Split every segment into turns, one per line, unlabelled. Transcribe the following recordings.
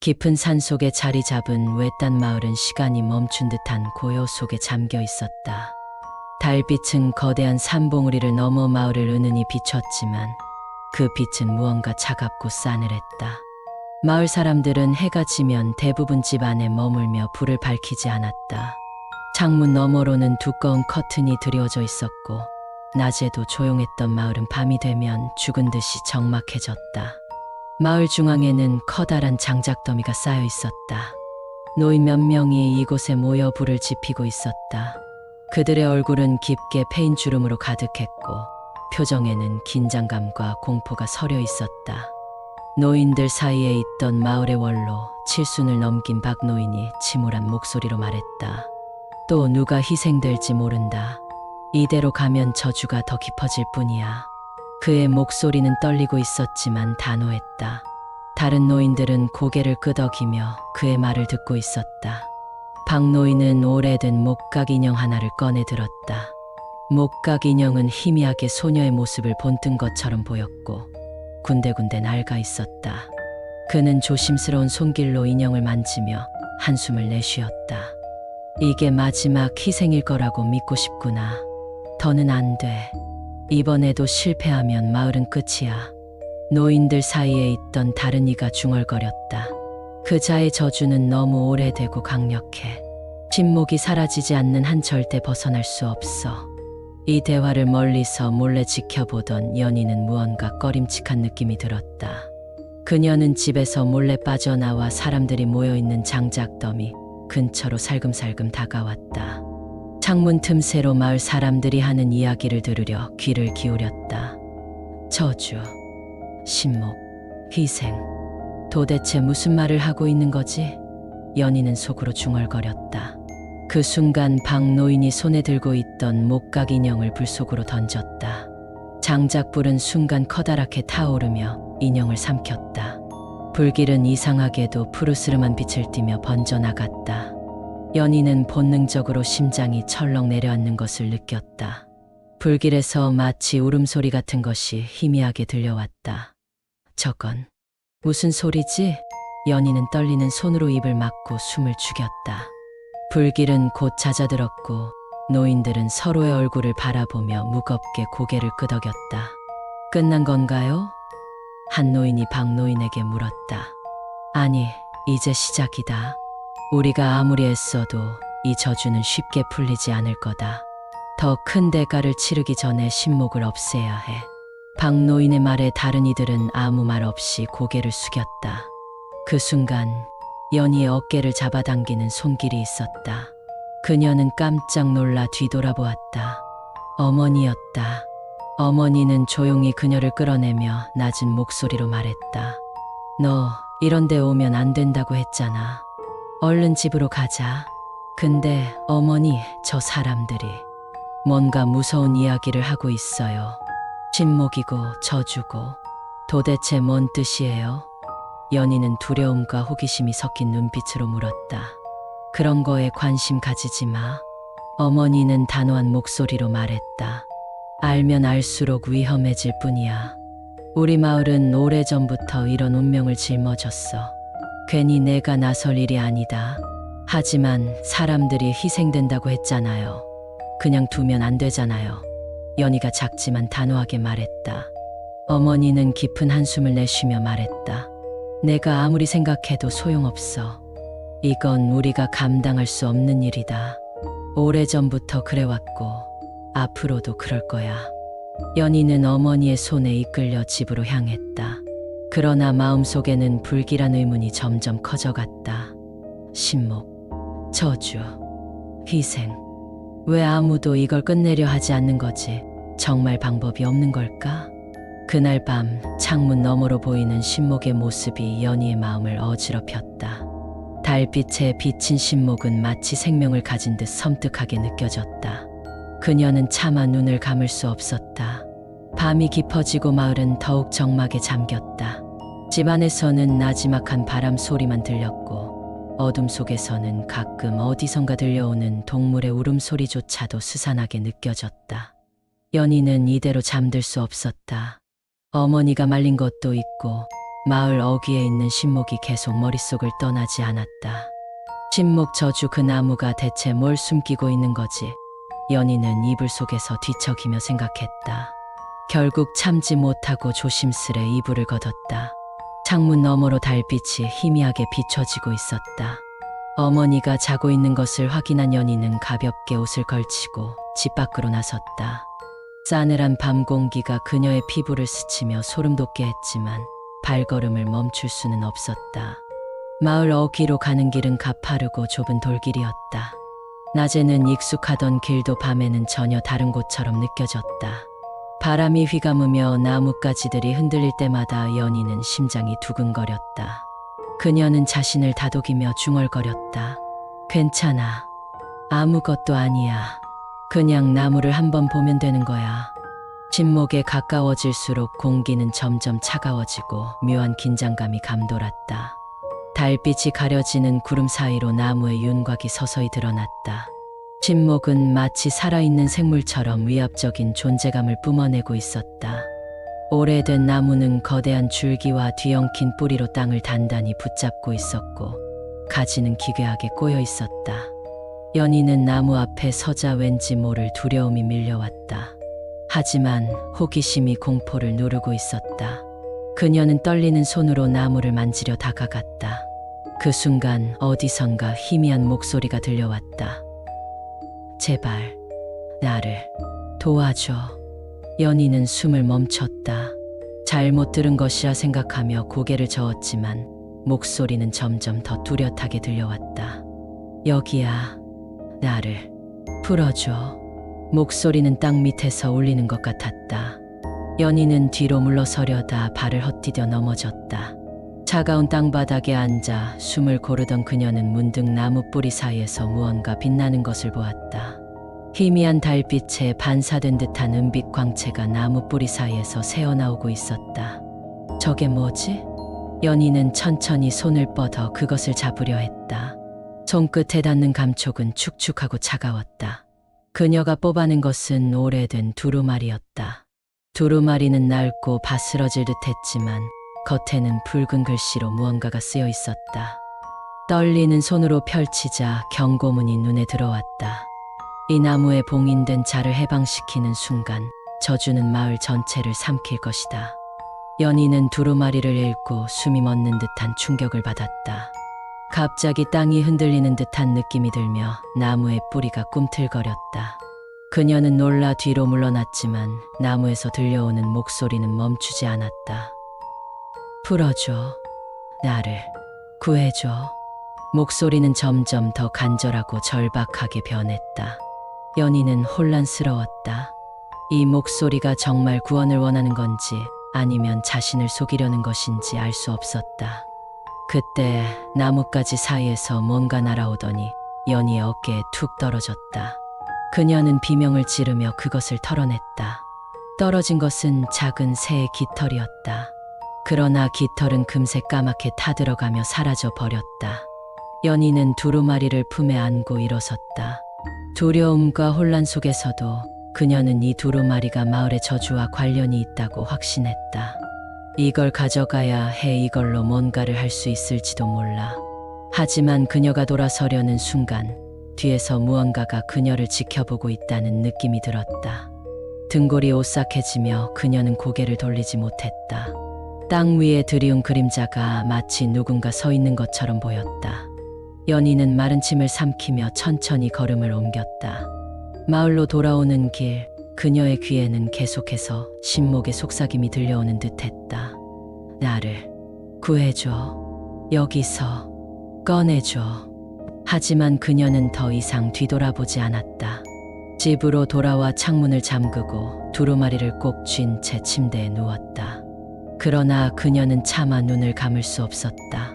깊은 산 속에 자리 잡은 외딴 마을은 시간이 멈춘 듯한 고요 속에 잠겨 있었다. 달빛은 거대한 산봉우리를 넘어 마을을 은은히 비췄지만 그 빛은 무언가 차갑고 싸늘했다. 마을 사람들은 해가 지면 대부분 집 안에 머물며 불을 밝히지 않았다. 창문 너머로는 두꺼운 커튼이 드리워져 있었고 낮에도 조용했던 마을은 밤이 되면 죽은 듯이 적막해졌다. 마을 중앙에는 커다란 장작더미가 쌓여 있었다. 노인 몇 명이 이곳에 모여 불을 지피고 있었다. 그들의 얼굴은 깊게 패인 주름으로 가득했고 표정에는 긴장감과 공포가 서려 있었다. 노인들 사이에 있던 마을의 원로 칠순을 넘긴 박 노인이 침울한 목소리로 말했다. 또 누가 희생될지 모른다. 이대로 가면 저주가 더 깊어질 뿐이야. 그의 목소리는 떨리고 있었지만 단호했다. 다른 노인들은 고개를 끄덕이며 그의 말을 듣고 있었다. 박 노인은 오래된 목각 인형 하나를 꺼내 들었다. 목각 인형은 희미하게 소녀의 모습을 본뜬 것처럼 보였고 군데군데 낡아 있었다. 그는 조심스러운 손길로 인형을 만지며 한숨을 내쉬었다. 이게 마지막 희생일 거라고 믿고 싶구나. 더는 안 돼. 이번에도 실패하면 마을은 끝이야. 노인들 사이에 있던 다른 이가 중얼거렸다. 그 자의 저주는 너무 오래되고 강력해. 침묵이 사라지지 않는 한 절대 벗어날 수 없어. 이 대화를 멀리서 몰래 지켜보던 연희는 무언가 꺼림칙한 느낌이 들었다. 그녀는 집에서 몰래 빠져나와 사람들이 모여있는 장작더미 근처로 살금살금 다가왔다. 창문 틈새로 마을 사람들이 하는 이야기를 들으려 귀를 기울였다. 저주, 신목, 희생. 도대체 무슨 말을 하고 있는 거지? 연희는 속으로 중얼거렸다. 그 순간 박 노인이 손에 들고 있던 목각 인형을 불 속으로 던졌다. 장작불은 순간 커다랗게 타오르며 인형을 삼켰다. 불길은 이상하게도 푸르스름한 빛을 띠며 번져나갔다. 연희는 본능적으로 심장이 철렁 내려앉는 것을 느꼈다. 불길에서 마치 울음소리 같은 것이 희미하게 들려왔다. 저건 무슨 소리지? 연희는 떨리는 손으로 입을 막고 숨을 죽였다. 불길은 곧 잦아들었고 노인들은 서로의 얼굴을 바라보며 무겁게 고개를 끄덕였다. 끝난 건가요? 한 노인이 박 노인에게 물었다. 아니, 이제 시작이다. 우리가 아무리 애써도 이 저주는 쉽게 풀리지 않을 거다. 더 큰 대가를 치르기 전에 신목을 없애야 해. 박 노인의 말에 다른 이들은 아무 말 없이 고개를 숙였다. 그 순간 연희의 어깨를 잡아당기는 손길이 있었다. 그녀는 깜짝 놀라 뒤돌아보았다. 어머니였다. 어머니는 조용히 그녀를 끌어내며 낮은 목소리로 말했다. 너 이런 데 오면 안 된다고 했잖아. 얼른 집으로 가자. 근데 어머니, 저 사람들이 뭔가 무서운 이야기를 하고 있어요. 신목이고 저주고 도대체 뭔 뜻이에요? 연희는 두려움과 호기심이 섞인 눈빛으로 물었다. 그런 거에 관심 가지지 마. 어머니는 단호한 목소리로 말했다. 알면 알수록 위험해질 뿐이야. 우리 마을은 오래전부터 이런 운명을 짊어졌어. 괜히 내가 나설 일이 아니다. 하지만 사람들이 희생된다고 했잖아요. 그냥 두면 안 되잖아요. 연희가 작지만 단호하게 말했다. 어머니는 깊은 한숨을 내쉬며 말했다. 내가 아무리 생각해도 소용없어. 이건 우리가 감당할 수 없는 일이다. 오래전부터 그래왔고 앞으로도 그럴 거야. 연희는 어머니의 손에 이끌려 집으로 향했다. 그러나 마음속에는 불길한 의문이 점점 커져갔다. 신목, 저주, 희생. 왜 아무도 이걸 끝내려 하지 않는 거지? 정말 방법이 없는 걸까? 그날 밤 창문 너머로 보이는 신목의 모습이 연희의 마음을 어지럽혔다. 달빛에 비친 신목은 마치 생명을 가진 듯 섬뜩하게 느껴졌다. 그녀는 차마 눈을 감을 수 없었다. 밤이 깊어지고 마을은 더욱 적막에 잠겼다. 집안에서는 나지막한 바람 소리만 들렸고 어둠 속에서는 가끔 어디선가 들려오는 동물의 울음소리조차도 스산하게 느껴졌다. 연희는 이대로 잠들 수 없었다. 어머니가 말린 것도 있고 마을 어귀에 있는 신목이 계속 머릿속을 떠나지 않았다. 신목 저주 그 나무가 대체 뭘 숨기고 있는 거지? 연희는 이불 속에서 뒤척이며 생각했다. 결국 참지 못하고 조심스레 이불을 걷었다. 창문 너머로 달빛이 희미하게 비춰지고 있었다. 어머니가 자고 있는 것을 확인한 연희는 가볍게 옷을 걸치고 집 밖으로 나섰다. 싸늘한 밤 공기가 그녀의 피부를 스치며 소름 돋게 했지만 발걸음을 멈출 수는 없었다. 마을 어귀로 가는 길은 가파르고 좁은 돌길이었다. 낮에는 익숙하던 길도 밤에는 전혀 다른 곳처럼 느껴졌다. 바람이 휘감으며 나뭇가지들이 흔들릴 때마다 연희는 심장이 두근거렸다. 그녀는 자신을 다독이며 중얼거렸다. 괜찮아. 아무것도 아니야. 그냥 나무를 한번 보면 되는 거야. 신목에 가까워질수록 공기는 점점 차가워지고 묘한 긴장감이 감돌았다. 달빛이 가려지는 구름 사이로 나무의 윤곽이 서서히 드러났다. 신목은 마치 살아있는 생물처럼 위압적인 존재감을 뿜어내고 있었다. 오래된 나무는 거대한 줄기와 뒤엉킨 뿌리로 땅을 단단히 붙잡고 있었고 가지는 기괴하게 꼬여 있었다. 연희는 나무 앞에 서자 왠지 모를 두려움이 밀려왔다. 하지만 호기심이 공포를 누르고 있었다. 그녀는 떨리는 손으로 나무를 만지려 다가갔다. 그 순간 어디선가 희미한 목소리가 들려왔다. 제발 나를 도와줘. 연희는 숨을 멈췄다. 잘못 들은 것이라 생각하며 고개를 저었지만 목소리는 점점 더 뚜렷하게 들려왔다. 여기야. 나를 풀어줘. 목소리는 땅 밑에서 울리는 것 같았다. 연희는 뒤로 물러서려다 발을 헛디뎌 넘어졌다. 차가운 땅바닥에 앉아 숨을 고르던 그녀는 문득 나무 뿌리 사이에서 무언가 빛나는 것을 보았다. 희미한 달빛에 반사된 듯한 은빛 광채가 나무 뿌리 사이에서 새어나오고 있었다. 저게 뭐지? 연희는 천천히 손을 뻗어 그것을 잡으려 했다. 손끝에 닿는 감촉은 축축하고 차가웠다. 그녀가 뽑아낸 것은 오래된 두루마리였다. 두루마리는 낡고 바스러질 듯했지만 겉에는 붉은 글씨로 무언가가 쓰여 있었다. 떨리는 손으로 펼치자 경고문이 눈에 들어왔다. 이 나무에 봉인된 자를 해방시키는 순간 저주는 마을 전체를 삼킬 것이다. 연희는 두루마리를 읽고 숨이 멎는 듯한 충격을 받았다. 갑자기 땅이 흔들리는 듯한 느낌이 들며 나무의 뿌리가 꿈틀거렸다. 그녀는 놀라 뒤로 물러났지만 나무에서 들려오는 목소리는 멈추지 않았다. 풀어줘. 나를 구해줘. 목소리는 점점 더 간절하고 절박하게 변했다. 연희는 혼란스러웠다. 이 목소리가 정말 구원을 원하는 건지 아니면 자신을 속이려는 것인지 알 수 없었다. 그때 나뭇가지 사이에서 뭔가 날아오더니 연희의 어깨에 툭 떨어졌다. 그녀는 비명을 지르며 그것을 털어냈다. 떨어진 것은 작은 새의 깃털이었다. 그러나 깃털은 금세 까맣게 타들어가며 사라져 버렸다. 연희는 두루마리를 품에 안고 일어섰다. 두려움과 혼란 속에서도 그녀는 이 두루마리가 마을의 저주와 관련이 있다고 확신했다. 이걸 가져가야 해. 이걸로 뭔가를 할 수 있을지도 몰라. 하지만 그녀가 돌아서려는 순간 뒤에서 무언가가 그녀를 지켜보고 있다는 느낌이 들었다. 등골이 오싹해지며 그녀는 고개를 돌리지 못했다. 땅 위에 드리운 그림자가 마치 누군가 서 있는 것처럼 보였다. 연희는 마른 침을 삼키며 천천히 걸음을 옮겼다. 마을로 돌아오는 길, 그녀의 귀에는 계속해서 신목의 속삭임이 들려오는 듯했다. 나를 구해줘. 여기서 꺼내줘. 하지만 그녀는 더 이상 뒤돌아보지 않았다. 집으로 돌아와 창문을 잠그고 두루마리를 꼭 쥔 채 침대에 누웠다. 그러나 그녀는 차마 눈을 감을 수 없었다.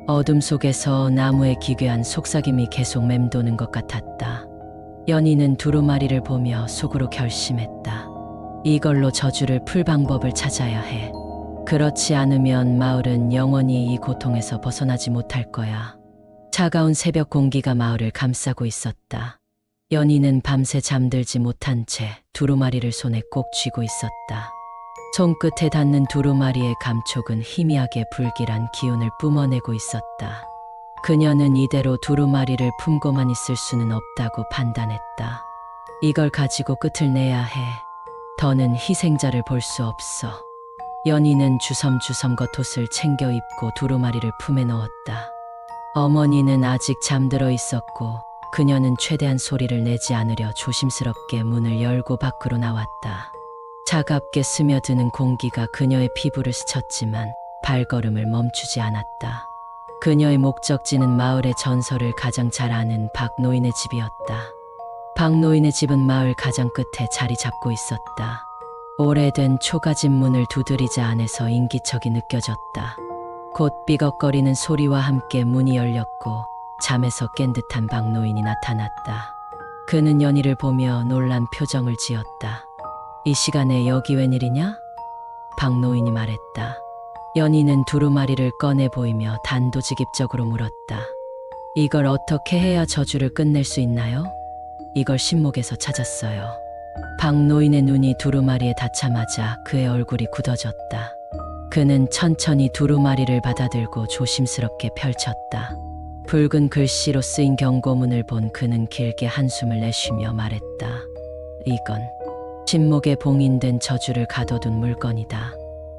어둠 속에서 나무의 기괴한 속삭임이 계속 맴도는 것 같았다. 연희는 두루마리를 보며 속으로 결심했다. 이걸로 저주를 풀 방법을 찾아야 해. 그렇지 않으면 마을은 영원히 이 고통에서 벗어나지 못할 거야. 차가운 새벽 공기가 마을을 감싸고 있었다. 연희는 밤새 잠들지 못한 채 두루마리를 손에 꼭 쥐고 있었다. 손끝에 닿는 두루마리의 감촉은 희미하게 불길한 기운을 뿜어내고 있었다. 그녀는 이대로 두루마리를 품고만 있을 수는 없다고 판단했다. 이걸 가지고 끝을 내야 해. 더는 희생자를 볼 수 없어. 연희는 주섬주섬 겉옷을 챙겨 입고 두루마리를 품에 넣었다. 어머니는 아직 잠들어 있었고 그녀는 최대한 소리를 내지 않으려 조심스럽게 문을 열고 밖으로 나왔다. 차갑게 스며드는 공기가 그녀의 피부를 스쳤지만 발걸음을 멈추지 않았다. 그녀의 목적지는 마을의 전설을 가장 잘 아는 박노인의 집이었다. 박노인의 집은 마을 가장 끝에 자리 잡고 있었다. 오래된 초가집 문을 두드리자 안에서 인기척이 느껴졌다. 곧 삐걱거리는 소리와 함께 문이 열렸고 잠에서 깬 듯한 박노인이 나타났다. 그는 연희를 보며 놀란 표정을 지었다. 이 시간에 여기 웬일이냐? 박노인이 말했다. 연희는 두루마리를 꺼내 보이며 단도직입적으로 물었다. 이걸 어떻게 해야 저주를 끝낼 수 있나요? 이걸 신목에서 찾았어요. 박노인의 눈이 두루마리에 닿자마자 그의 얼굴이 굳어졌다. 그는 천천히 두루마리를 받아들고 조심스럽게 펼쳤다. 붉은 글씨로 쓰인 경고문을 본 그는 길게 한숨을 내쉬며 말했다. 이건 신목에 봉인된 저주를 가둬둔 물건이다.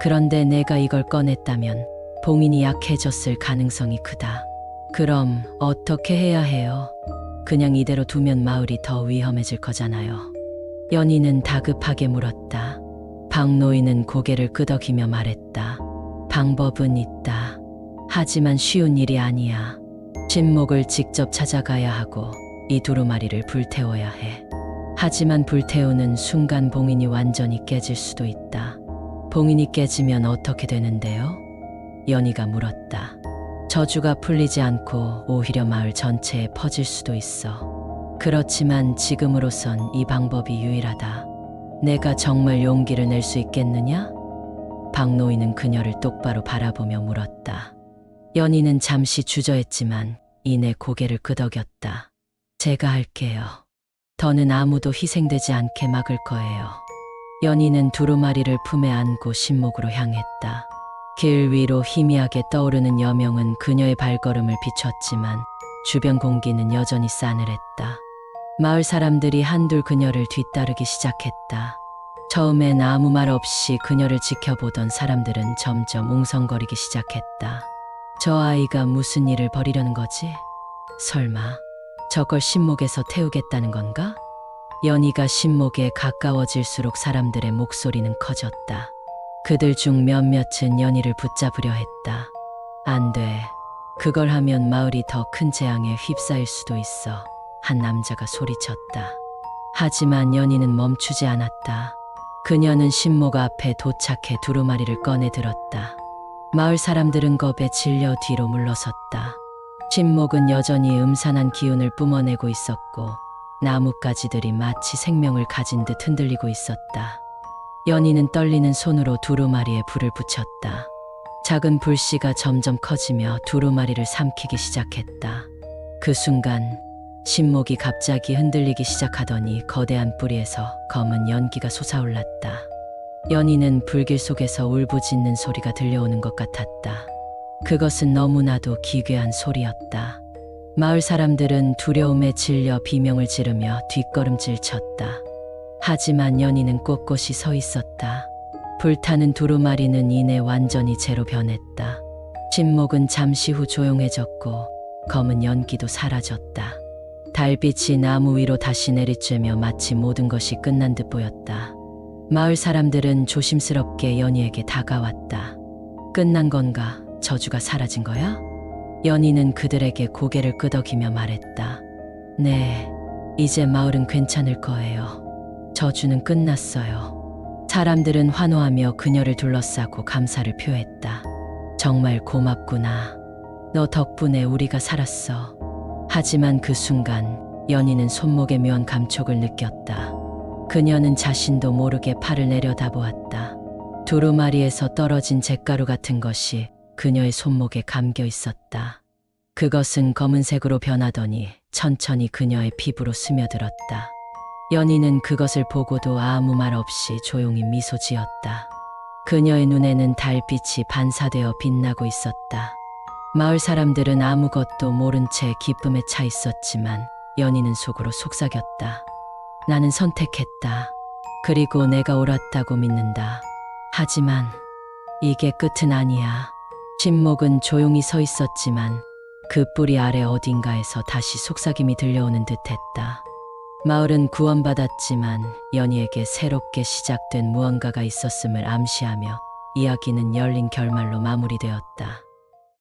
그런데 내가 이걸 꺼냈다면 봉인이 약해졌을 가능성이 크다. 그럼 어떻게 해야 해요? 그냥 이대로 두면 마을이 더 위험해질 거잖아요. 연희는 다급하게 물었다. 박노인은 고개를 끄덕이며 말했다. 방법은 있다. 하지만 쉬운 일이 아니야. 신목을 직접 찾아가야 하고 이 두루마리를 불태워야 해. 하지만 불태우는 순간 봉인이 완전히 깨질 수도 있다. 봉인이 깨지면 어떻게 되는데요? 연희가 물었다. 저주가 풀리지 않고 오히려 마을 전체에 퍼질 수도 있어. 그렇지만 지금으로선 이 방법이 유일하다. 내가 정말 용기를 낼 수 있겠느냐? 박노인은 그녀를 똑바로 바라보며 물었다. 연희는 잠시 주저했지만 이내 고개를 끄덕였다. 제가 할게요. 더는 아무도 희생되지 않게 막을 거예요. 연희는 두루마리를 품에 안고 신목으로 향했다. 길 위로 희미하게 떠오르는 여명은 그녀의 발걸음을 비췄지만 주변 공기는 여전히 싸늘했다. 마을 사람들이 한둘 그녀를 뒤따르기 시작했다. 처음엔 아무 말 없이 그녀를 지켜보던 사람들은 점점 웅성거리기 시작했다. 저 아이가 무슨 일을 벌이려는 거지? 설마 저걸 신목에서 태우겠다는 건가? 연희가 신목에 가까워질수록 사람들의 목소리는 커졌다. 그들 중 몇몇은 연희를 붙잡으려 했다. 안 돼. 그걸 하면 마을이 더 큰 재앙에 휩싸일 수도 있어. 한 남자가 소리쳤다. 하지만 연희는 멈추지 않았다. 그녀는 신목 앞에 도착해 두루마리를 꺼내 들었다. 마을 사람들은 겁에 질려 뒤로 물러섰다. 신목은 여전히 음산한 기운을 뿜어내고 있었고 나뭇가지들이 마치 생명을 가진 듯 흔들리고 있었다. 연희는 떨리는 손으로 두루마리에 불을 붙였다. 작은 불씨가 점점 커지며 두루마리를 삼키기 시작했다. 그 순간 신목이 갑자기 흔들리기 시작하더니 거대한 뿌리에서 검은 연기가 솟아올랐다. 연희는 불길 속에서 울부짖는 소리가 들려오는 것 같았다. 그것은 너무나도 기괴한 소리였다. 마을 사람들은 두려움에 질려 비명을 지르며 뒷걸음질 쳤다. 하지만 연희는 꼿꼿이 서 있었다. 불타는 두루마리는 이내 완전히 재로 변했다. 신목은 잠시 후 조용해졌고 검은 연기도 사라졌다. 달빛이 나무 위로 다시 내리쬐며 마치 모든 것이 끝난 듯 보였다. 마을 사람들은 조심스럽게 연희에게 다가왔다. 끝난 건가? 저주가 사라진 거야? 연희는 그들에게 고개를 끄덕이며 말했다. 네, 이제 마을은 괜찮을 거예요. 저주는 끝났어요. 사람들은 환호하며 그녀를 둘러싸고 감사를 표했다. 정말 고맙구나. 너 덕분에 우리가 살았어. 하지만 그 순간 연희는 손목의 묘한 감촉을 느꼈다. 그녀는 자신도 모르게 팔을 내려다보았다. 두루마리에서 떨어진 잿가루 같은 것이 그녀의 손목에 감겨 있었다. 그것은 검은색으로 변하더니 천천히 그녀의 피부로 스며들었다. 연희는 그것을 보고도 아무 말 없이 조용히 미소 지었다. 그녀의 눈에는 달빛이 반사되어 빛나고 있었다. 마을 사람들은 아무것도 모른 채 기쁨에 차 있었지만 연희는 속으로 속삭였다. 나는 선택했다. 그리고 내가 옳았다고 믿는다. 하지만 이게 끝은 아니야. 신목은 조용히 서 있었지만 그 뿌리 아래 어딘가에서 다시 속삭임이 들려오는 듯했다. 마을은 구원받았지만 연희에게 새롭게 시작된 무언가가 있었음을 암시하며 이야기는 열린 결말로 마무리되었다.